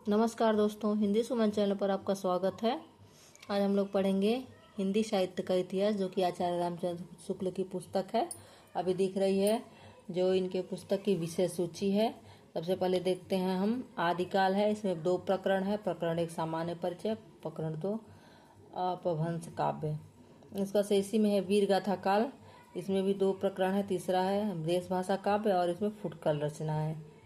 नमस्कार दोस्तों, हिंदी सुमन चैनल पर आपका स्वागत है। आज हम लोग पढ़ेंगे हिंदी साहित्य का इतिहास, जो कि आचार्य रामचंद्र शुक्ल की पुस्तक है। अभी दिख रही है जो इनके पुस्तक की विषय सूची है। सबसे पहले देखते हैं हम आदिकाल है। इसमें 2 प्रकरण है। प्रकरण 1 सामान्य परिचय, प्रकरण 2 अपभ्रंश काव्य। इसका शेषी में है वीर गाथा काल। इसमें भी 2 प्रकरण है। तीसरा है देश भाषा काव्य और इसमें फुटकल रचना है।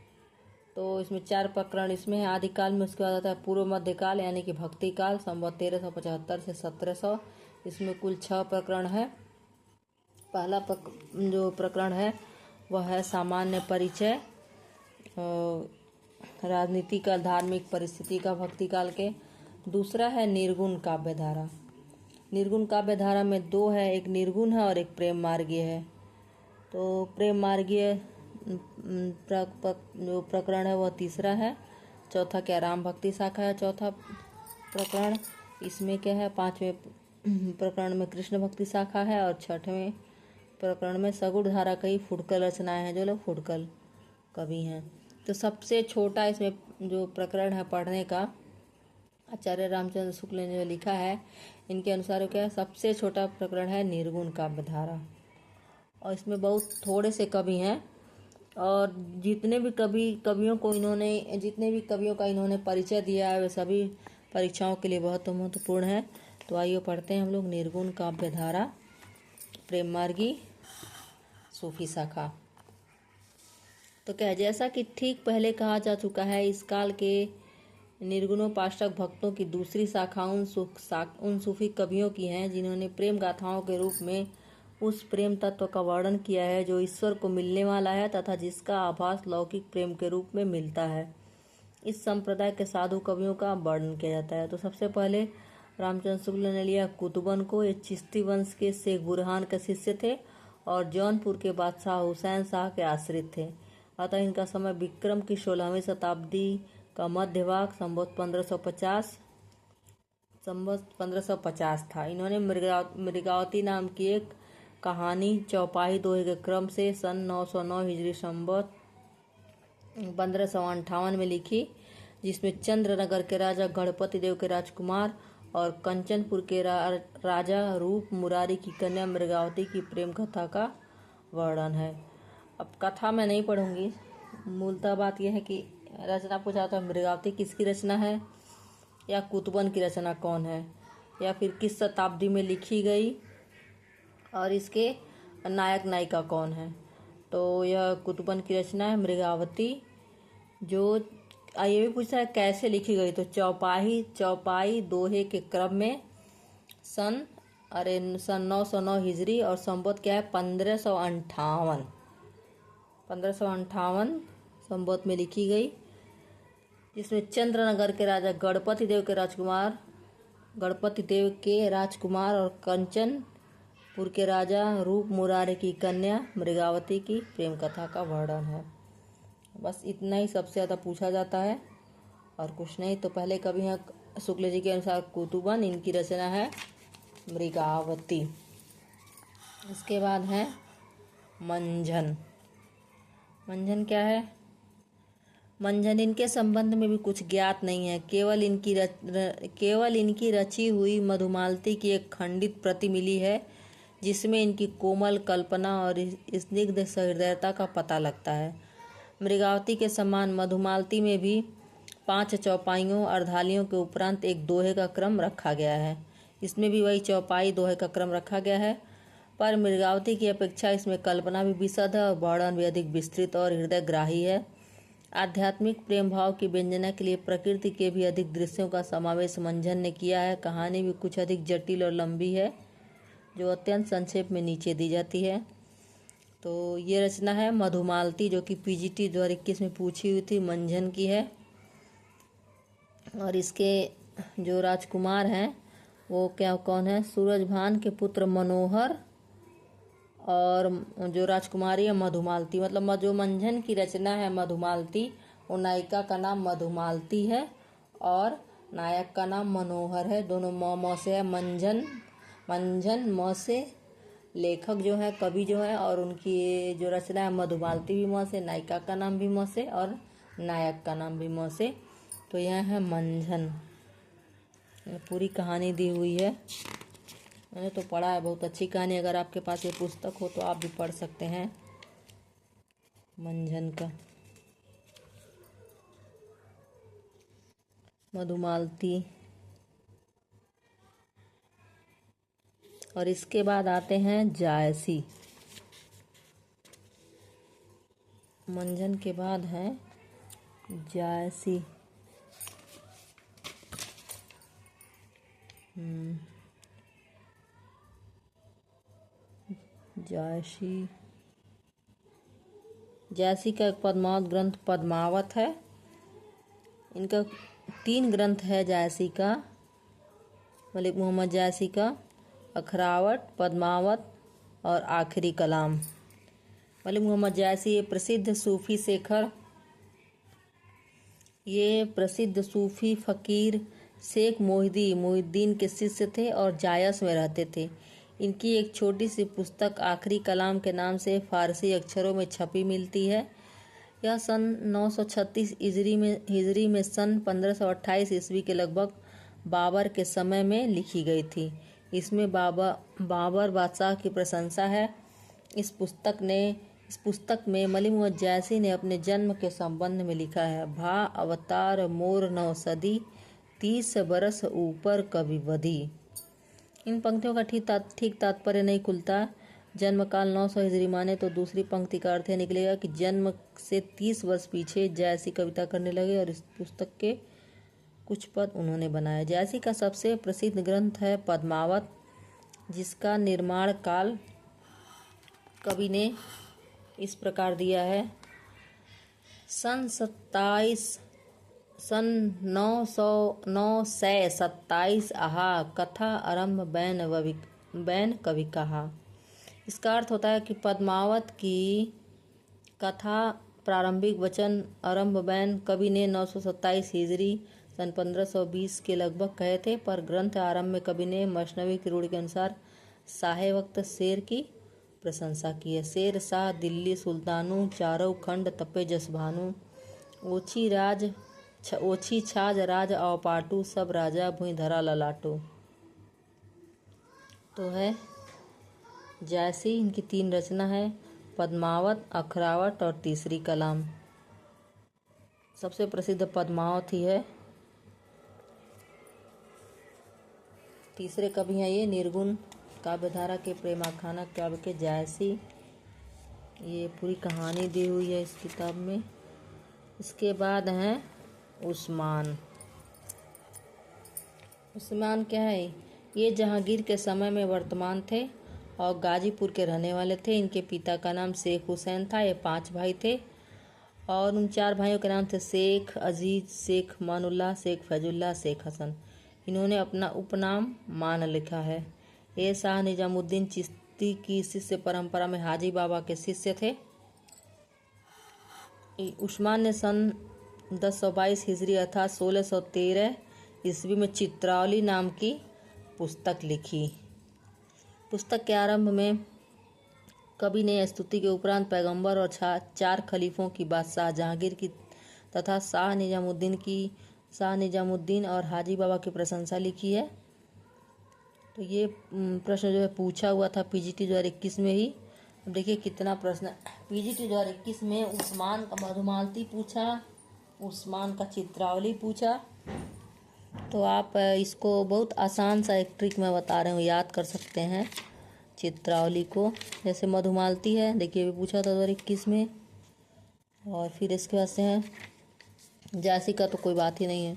तो इसमें 4 प्रकरण इसमें है आदिकाल में। उसके बाद आता है पूर्व मध्यकाल यानी कि भक्ति काल, संवत 1375 से 1700। इसमें कुल 6 प्रकरण है। पहला जो प्रकरण है वह है सामान्य परिचय, राजनीति का, धार्मिक परिस्थिति का भक्ति काल के। दूसरा है निर्गुण काव्य धारा। निर्गुण काव्य धारा में 2 है, एक निर्गुण है और एक प्रेम मार्गीय है। तो प्रेम मार्गीय जो प्रकरण है वह तीसरा है। चौथा क्या राम भक्ति शाखा है चौथा प्रकरण। इसमें क्या है 5वें प्रकरण में कृष्ण भक्ति शाखा है और 6वें प्रकरण में सगुण धारा कई फुटकल रचनाएं हैं, जो लोग फुटकल कवि हैं। तो सबसे छोटा इसमें जो प्रकरण है पढ़ने का, आचार्य रामचंद्र शुक्ल ने जो लिखा है, इनके अनुसार क्या है, सबसे छोटा प्रकरण है निर्गुण काव्य धारा। और इसमें बहुत थोड़े से कवि हैं और जितने भी कवियों का इन्होंने परिचय दिया है वे सभी परीक्षाओं के लिए बहुत महत्वपूर्ण है। तो आइए पढ़ते हैं हम लोग निर्गुण काव्य धारा, प्रेम मार्गी, सूफी शाखा। तो क्या, जैसा कि ठीक पहले कहा जा चुका है, इस काल के निर्गुणोपासक भक्तों की दूसरी शाखा उन सूफी कवियों की हैं जिन्होंने प्रेम गाथाओं के रूप में उस प्रेम तत्व का वर्णन किया है जो ईश्वर को मिलने वाला है तथा जिसका आभास लौकिक प्रेम के रूप में मिलता है। इस संप्रदाय के साधु कवियों का वर्णन किया जाता है। तो सबसे पहले रामचंद्र शुक्ल ने लिया कुतुबन को। ये चिश्ती वंश के शेख बुरहान के शिष्य थे और जौनपुर के बादशाह हुसैन शाह के आश्रित थे। अतः इनका समय विक्रम की 16वीं शताब्दी का मध्य भाग, संवत 1550 था। इन्होंने मृगावती नाम की एक कहानी चौपाई दोहे के क्रम से सन 909 हिजरी संवत 1558 में लिखी, जिसमें चंद्रनगर के राजा गणपति देव के राजकुमार और कंचनपुर के राजा रूप मुरारी की कन्या मृगावती की प्रेम कथा का वर्णन है। अब कथा मैं नहीं पढ़ूंगी, मूलतः बात यह है कि रचना पूछा तो मृगावती किसकी रचना है या कुतुबन की रचना कौन है या फिर किस शताब्दी में लिखी गई और इसके नायक नायिका कौन है। तो यह कुतुबन की रचना है मृगावती। जो ये भी पूछा है कैसे लिखी गई, तो चौपाई दोहे के क्रम में सन 909 हिजरी और संवत क्या है 1558 संवत में लिखी गई, जिसमें चंद्रनगर के राजा गणपति देव के राजकुमार और कंचनपुर के राजा रूप मुरारी की कन्या मृगावती की प्रेम कथा का वर्णन है। बस इतना ही सबसे ज़्यादा पूछा जाता है और कुछ नहीं। तो पहले कवि हैं शुक्ल जी के अनुसार कुतुबन, इनकी रचना है मृगावती। इसके बाद है मंझन। मंझन क्या है? मंझन, इनके संबंध में भी कुछ ज्ञात नहीं है। केवल इनकी रची हुई मधुमालती की एक खंडित प्रति मिली है, जिसमें इनकी कोमल कल्पना और स्निग्ध सहृदयता का पता लगता है। मृगावती के समान मधुमालती में भी 5 चौपाइयों अर्धालियों के उपरांत एक दोहे का क्रम रखा गया है। इसमें भी वही चौपाई दोहे का क्रम रखा गया है, पर मृगावती की अपेक्षा इसमें कल्पना भी विशद है और वर्णन भी अधिक विस्तृत और हृदयग्राही है। आध्यात्मिक प्रेम भाव की व्यंजना के लिए प्रकृति के भी अधिक दृश्यों का समावेश मंझन ने किया है। कहानी भी कुछ अधिक जटिल और लंबी है, जो अत्यंत संक्षेप में नीचे दी जाती है। तो ये रचना है मधुमालती, जो कि PGT 2021 में पूछी हुई थी, मंझन की है। और इसके जो राजकुमार हैं वो कौन है? सूरजभान के पुत्र मनोहर और जो राजकुमारी है मधुमालती। मतलब जो मंझन की रचना है मधुमालती, वो नायिका का नाम मधुमालती है और नायक का नाम मनोहर है। दोनों म से है। मंझन म से, लेखक जो है कवि जो है, और उनकी जो रचना है मधुमालती भी म से, नायिका का नाम भी म से और नायक का नाम भी म से। तो यह है मंझन। पूरी कहानी दी हुई है, मैंने तो पढ़ा है, बहुत अच्छी कहानी। अगर आपके पास ये पुस्तक हो तो आप भी पढ़ सकते हैं मंझन का। मधुमालती। और इसके बाद आते हैं जायसी। मंझन के बाद है जायसी। जायसी। जायसी का एक पद्मावत ग्रंथ पद्मावत है। इनका 3 ग्रंथ है जायसी का, मलिक मोहम्मद जायसी का, अखरावट, पद्मावत और आखिरी कलाम। मलिक मोहम्मद जायसी ये प्रसिद्ध सूफी फ़कीर शेख मोहिद्दीन के शिष्य थे और जायस में रहते थे। इनकी एक छोटी सी पुस्तक आखिरी कलाम के नाम से फारसी अक्षरों में छपी मिलती है। यह सन 936 हिजरी में सन 1528 ईस्वी के लगभग बाबर के समय में लिखी गई थी। इसमें बाबर बादशाह की प्रशंसा है। इस पुस्तक में मलिक मोहम्मद जायसी ने अपने जन्म के संबंध में लिखा है। भा अवतार मोर 9 सदी, 30 बरस ऊपर कभी वधी। इन पंक्तियों का ठीक तात्पर्य नहीं खुलता। जन्म काल 900 हिजरी माने तो दूसरी पंक्ति का अर्थ निकलेगा कि जन्म से 30 वर्ष पीछे जायसी कविता करने लगे और इस पुस्तक के कुछ पद उन्होंने बनाए। जायसी का सबसे प्रसिद्ध ग्रंथ है पद्मावत, जिसका निर्माण काल कवि ने इस प्रकार दिया है। सन 927 आहा, कथा आरंभ बैन कवि कहा। इसका अर्थ होता है कि पद्मावत की कथा प्रारंभिक वचन आरंभ बैन कवि ने 927 हिजरी सन 1520 के लगभग कहे थे, पर ग्रंथ आरंभ में कवि ने मसनवी की रूढ़ के अनुसार शाहे वक्त शेर की प्रशंसा की है। शेर शाह दिल्ली सुल्तानू, चारों खंड तपे जसभानु, ओछी छाज राज अवपाटू, सब राजा भुई धरा ललाटू। तो है जायसी। इनकी 3 रचना है, पद्मावत, अखरावट और तीसरी कलाम। सबसे प्रसिद्ध पद्मावत ही है। तीसरे कवि हैं ये निर्गुण काव्यधारा के प्रेमाखाना काव्य के जायसी। ये पूरी कहानी दी हुई है इस किताब में। इसके बाद हैं उस्मान। उस्मान क्या है? ये जहांगीर के समय में वर्तमान थे और गाजीपुर के रहने वाले थे। इनके पिता का नाम शेख हुसैन था। ये 5 भाई थे और उन 4 भाइयों के नाम थे शेख अजीज, शेख मानुल्लाह, शेख फैजुल्लाह, शेख हसन। इन्होंने अपना उपनाम मान लिखा है। ये शाह निजामुद्दीन चिश्ती की शिष्य परंपरा में हाजी बाबा के शिष्य थे। उस्मान ने सन 1022 हिजरी अर्थात 1613 ईस्वी में चित्रावली नाम की पुस्तक लिखी। पुस्तक के आरंभ में कवि ने स्तुति के उपरांत पैगंबर और 4 खलीफों की बादशाह जहांगीर की तथा शाह निजामुद्दीन और हाजी बाबा की प्रशंसा लिखी है। तो ये प्रश्न जो है पूछा हुआ था पीजीटी 2021 में ही। अब देखिए कितना प्रश्न। पीजीटी 2021 में उस्मान का मधुमालती पूछा, उस्मान का चित्रावली पूछा। तो आप इसको बहुत आसान सा एक ट्रिक मैं बता रही हूँ, याद कर सकते हैं चित्रावली को। जैसे मधुमालती है, देखिए भी पूछा था 2021 में। और फिर इसके बाद से है जायसी का तो कोई बात ही नहीं है,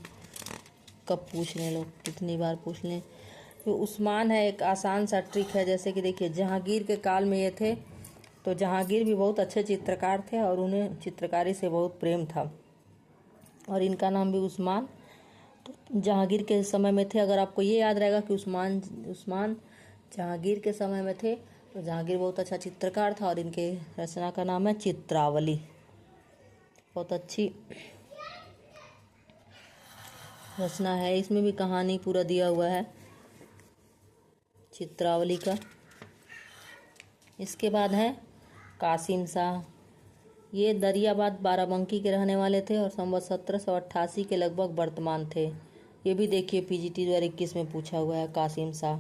कब पूछ लें लोग, कितनी बार पूछ लें। तो उस्मान है एक आसान सा ट्रिक है। जैसे कि देखिए जहांगीर के काल में ये थे, तो जहांगीर भी बहुत अच्छे चित्रकार थे और उन्हें चित्रकारी से बहुत प्रेम था और इनका नाम भी उस्मान। तो जहांगीर के समय में थे। अगर आपको ये याद रहेगा कि उस्मान जहांगीर के समय में थे, तो जहांगीर बहुत अच्छा चित्रकार था और इनके रचना का नाम है चित्रावली। बहुत अच्छी रचना है। इसमें भी कहानी पूरा दिया हुआ है चित्रावली का। इसके बाद है कासिम शाह। ये दरियाबाद बाराबंकी के रहने वाले थे और संवत 1788 के लगभग वर्तमान थे। ये भी देखिए PGT 2021 में पूछा हुआ है। कासिम शाह,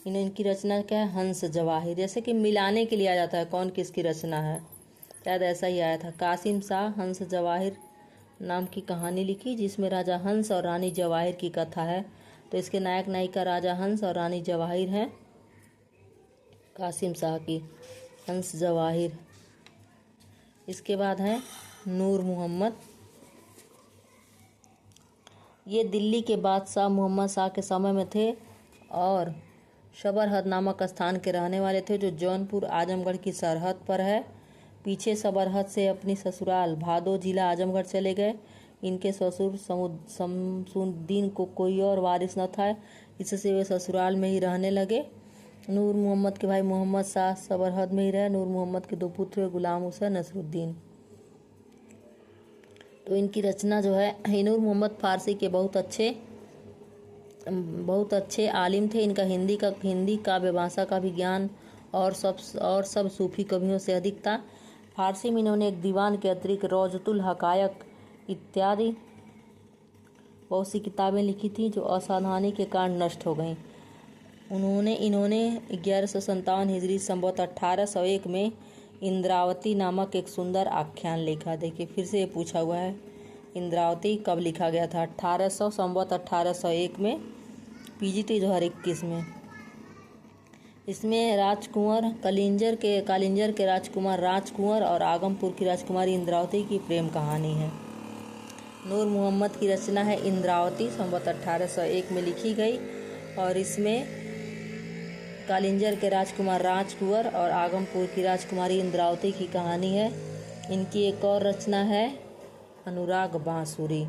इनकी रचना क्या है? हंस जवाहिर। जैसे कि मिलाने के लिए आ जाता है कौन किसकी रचना है, शायद ऐसा ही आया था। कासिम शाह हंस जवाहिर नाम की कहानी लिखी जिसमें राजा हंस और रानी जवाहिर की कथा है। तो इसके नायक नायिका राजा हंस और रानी जवाहिर हैं। कासिम शाह की हंस जवाहिर। इसके बाद है नूर मोहम्मद। ये दिल्ली के बादशाह मोहम्मद शाह के समय में थे और सबरहद नामक स्थान के रहने वाले थे जो जौनपुर आजमगढ़ की सरहद पर है। पीछे सबरहद से अपनी ससुराल भादो जिला आजमगढ़ चले गए। इनके ससुर शमसुद्दीन को कोई और वारिस न था, इससे वे ससुराल में ही रहने लगे। नूर मोहम्मद के भाई मोहम्मद शाह सबरहद में ही रहे। नूर मोहम्मद के 2 पुत्र हुए, गुलाम हुसैन, नसरुद्दीन। तो इनकी रचना जो है, नूर मोहम्मद फारसी के बहुत अच्छे आलिम थे। इनका हिंदी काव्य भाषा का भी ज्ञान और सब सूफी कवियों से अधिक था। फारसी में इन्होंने एक दीवान के अतिरिक्त रौजतुल हकायक इत्यादि बहुत सी किताबें लिखी थी जो असावधानी के कारण नष्ट हो गईं। इन्होंने 1157 हिजरी संवत 1801 में इंद्रावती नामक एक सुंदर आख्यान लिखा। देखिए फिर से ये पूछा हुआ है, इंद्रावती कब लिखा गया था? 1800 संवत 1801 में, PGT 2021 में। इसमें राजकुंवर कालिंजर के राजकुमार राजकुंवर और आगमपुर की राजकुमारी इंद्रावती की प्रेम कहानी है। नूर मोहम्मद की रचना है इंद्रावती, संवत 1801 में लिखी गई और इसमें कालिंजर के राजकुमार राजकुंवर और आगमपुर की राजकुमारी इंद्रावती की कहानी है। इनकी एक और रचना है अनुराग बांसुरी,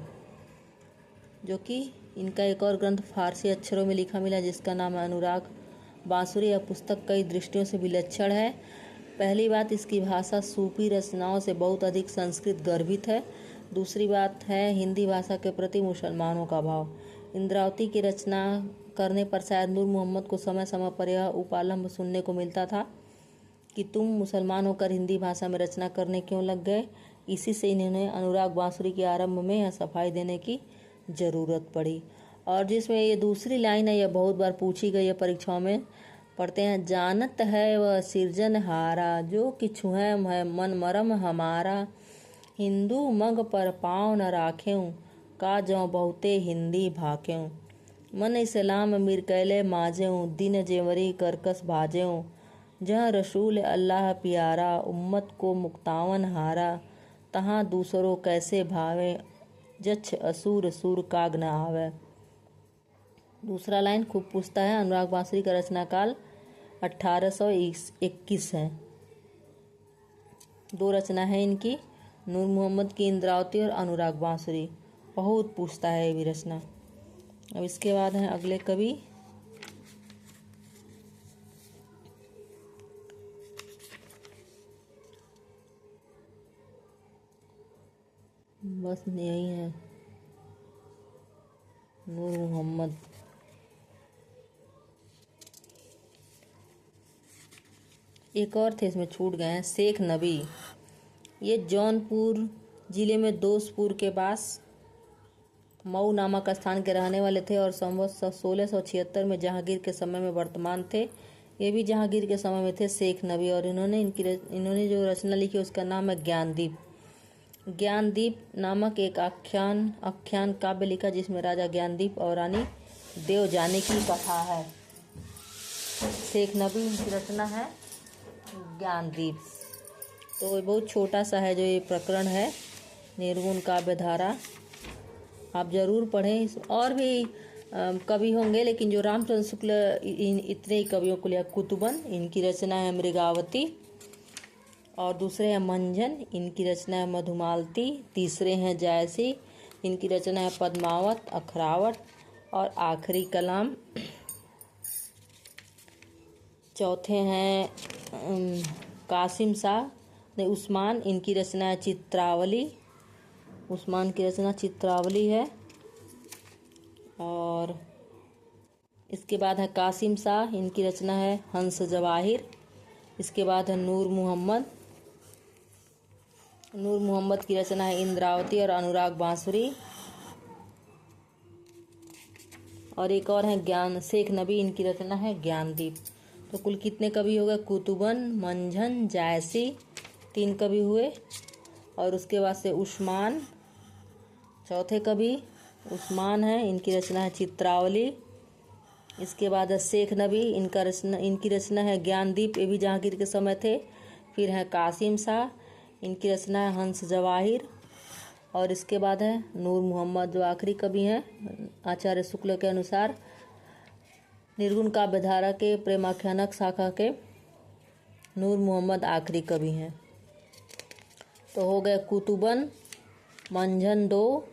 जो कि इनका एक और ग्रंथ फारसी अक्षरों में लिखा मिला जिसका नाम है अनुराग बांसुरी। यह पुस्तक कई दृष्टियों से विलक्षण है। पहली बात, इसकी भाषा सूफी रचनाओं से बहुत अधिक संस्कृत गर्भित है। दूसरी बात है हिंदी भाषा के प्रति मुसलमानों का भाव। इंद्रावती की रचना करने पर शायद नूर मोहम्मद को समय समय पर यह उपालंब सुनने को मिलता था कि तुम मुसलमान होकर हिंदी भाषा में रचना करने क्यों लग गए। इसी से इन्होंने अनुराग बांसुरी के आरंभ में यह सफाई देने की ज़रूरत पड़ी। और जिसमें ये दूसरी लाइन है, यह बहुत बार पूछी गई है परीक्षाओं में। पढ़ते हैं, जानत है वह सिरजनहारा जो किछु है मन मरम हमारा, हिंदू मग पर पाँव न राखें का जौ बहुते हिंदी भाखें, मन इस्लाम मिर कैले माजें दिन जेवरी करकस भाजें, जहाँ रसूल अल्लाह प्यारा उम्मत को मुक्तावन हारा, तहाँ दूसरों कैसे भावे जच्छ असुर सुर काग न आवे। दूसरा लाइन खूब पूछता है। अनुराग बांसुरी का रचना काल 1821 है। 2 रचना है इनकी, नूर मोहम्मद की इंद्रावती और अनुराग बांसुरी। बहुत पूछता है ये भी रचना। अब इसके बाद है अगले कवि बस यही है, नूर मोहम्मद। एक और थे इसमें छूट गए हैं, शेख नबी। ये जौनपुर जिले में दोस्तपुर के पास मऊ नामक स्थान के रहने वाले थे और संवत 1676 में जहांगीर के समय में वर्तमान थे। ये भी जहांगीर के समय में थे, शेख नबी। और इन्होंने जो रचना लिखी उसका नाम है ज्ञानदीप। ज्ञानदीप नामक एक आख्यान काव्य लिखा जिसमें राजा ज्ञानदीप और रानी देवजानी की कथा है। शेख नबी इनकी रचना है ज्ञानदीप। तो ये बहुत छोटा सा है जो ये प्रकरण है, निर्गुण काव्य धारा। आप जरूर पढ़ें। और भी कवि होंगे लेकिन जो रामचंद्र शुक्ल इतने ही कवियों को लिया। कुतुबन, इनकी रचना है मृगावती। और दूसरे हैं मंजन, इनकी रचना है मधुमालती। तीसरे हैं जायसी, इनकी रचना है पद्मावत, अखरावट। और आखिरी कलाम। चौथे हैं कासिम शाह ने उस्मान, इनकी रचना है चित्रावली। उस्मान की रचना चित्रावली है। और इसके बाद है कासिम शाह, इनकी रचना है हंस जवाहिर। इसके बाद है नूर मोहम्मद, नूर मोहम्मद की रचना है इंद्रावती और अनुराग बांसुरी। और एक और है ज्ञान शेख नबी, इनकी रचना है ज्ञानदीप। तो कुल कितने कवि हो गए? कुतुबन, मंझन, जायसी 3 कवि हुए। और उसके बाद से उस्मान चौथे कवि उस्मान है, इनकी रचना है चित्रावली। इसके बाद है शेख नबी, इनकी रचना है ज्ञानदीप, ये भी जहांगीर के समय थे। फिर है कासिम शाह, इनकी रचना है हंस जवाहिर। और इसके बाद है नूर मोहम्मद जो आखिरी कवि हैं आचार्य शुक्ल के अनुसार। निर्गुण काव्यधारा के प्रेमाख्यानक शाखा के नूर मोहम्मद आखिरी कवि हैं। तो हो गए कुतुबन, मंझन 2,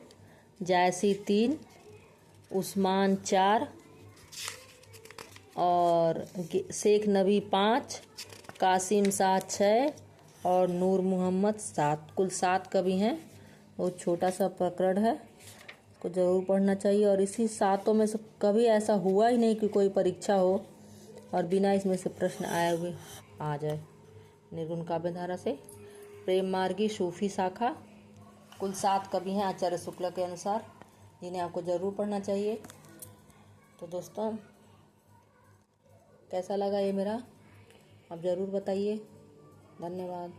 जायसी 3, उस्मान 4 और शेख नबी 5, कासिम शाह 6 और नूर मोहम्मद 7। कुल 7 कवि हैं। बहुत छोटा सा प्रकरण है, को ज़रूर पढ़ना चाहिए। और इसी 7 में से कभी ऐसा हुआ ही नहीं कि कोई परीक्षा हो और बिना इसमें से प्रश्न आए हुए आ जाए। निर्गुण काव्यधारा से प्रेम मार्गी सूफी शाखा, कुल 7 कवि हैं आचार्य शुक्ल के अनुसार, जिन्हें आपको ज़रूर पढ़ना चाहिए। तो दोस्तों कैसा लगा ये मेरा, आप ज़रूर बताइए। धन्यवाद।